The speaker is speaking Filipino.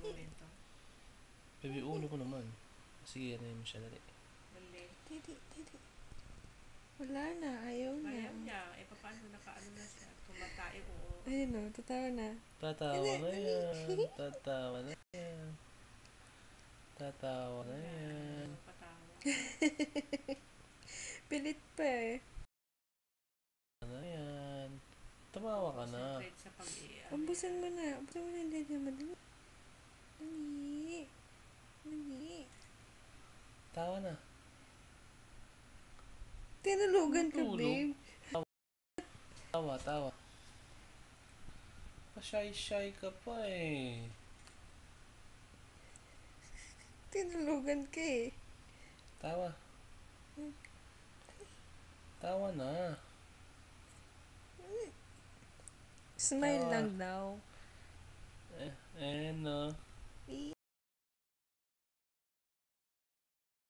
momento. Baby, ulo ko naman. Sige, ano mo siya, dali. Dali. Didi. Wala na, ayaw na. Ayaw niya. Eh, paano nakaano na siya? Tumatay, oo. Ayun o, tatawa na. Tatawa na yan. Tatawa na yan. Tatawa na yan. Patawa. Pilit pa eh. Ano yan? Tumawa ka na. Concentrate sa pag-iiyak. Umbusan mo na. Umbusan mo na yung dede mo. Dali. Tawa na. Tinulugan ka, Tulog. babe. Tawa. Pa-shy ka pa eh. Tinulugan ka eh. Tawa. Tawa na. Smile Tawa. lang daw. No.